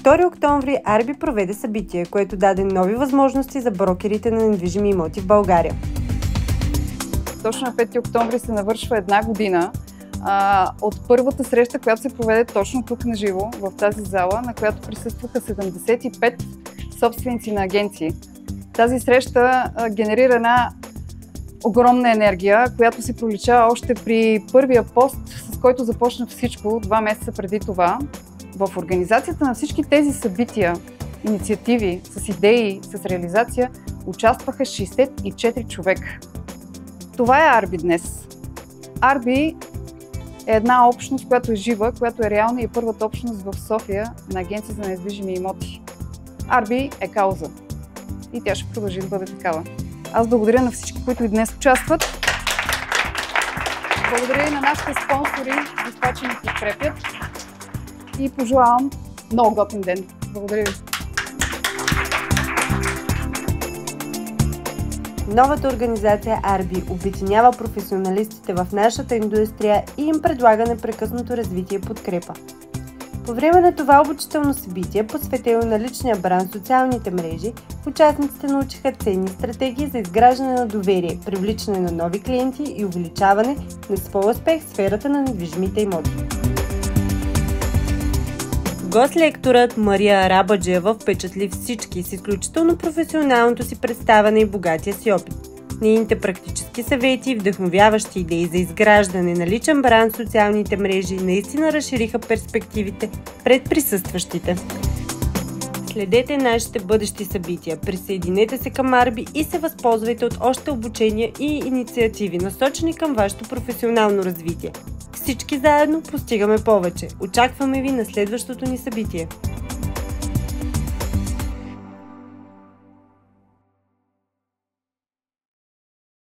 2 октомври Арби проведе събитие, което даде нови възможности за брокерите на недвижими имоти в България. Точно на 5 октомври се навършва една година от първата среща, която се проведе точно тук на живо, в тази зала, на която присъстваха 75 собственици на агенции. Тази среща генерира една огромна енергия, която се пролича още при първия пост, с който започна всичко 2 месеца преди това. В организацията на всички тези събития, инициативи, с идеи, с реализация, участваха 64 човека. Това е Арби днес. Арби е една общност, която е жива, която е реална и първата общност в София на агенции за недвижими имоти. Арби е кауза и тя ще продължи да бъде такава. Аз благодаря на всички, които и днес участват. Благодаря и на нашите спонсори, за това, че ни подкрепят. И пожелавам много готин ден. Благодаря ви. Новата организация Арби обединява професионалистите в нашата индустрия и им предлага непрекъснато развитие и подкрепа. По време на това обучително събитие, посветено на личния бранд в социалните мрежи, участниците научиха ценни стратегии за изграждане на доверие, привличане на нови клиенти и увеличаване на своя успех в сферата на недвижимите имоти. Гост-лекторът Мария Арабаджиева впечатли всички с изключително професионалното си представяне и богатия си опит. Нейните практически съвети и вдъхновяващи идеи за изграждане на личен бранд в социалните мрежи наистина разшириха перспективите пред присъстващите. Следете нашите бъдещи събития, присъединете се към Арби и се възползвайте от още обучения и инициативи, насочени към вашето професионално развитие. Всички заедно постигаме повече. Очакваме ви на следващото ни събитие.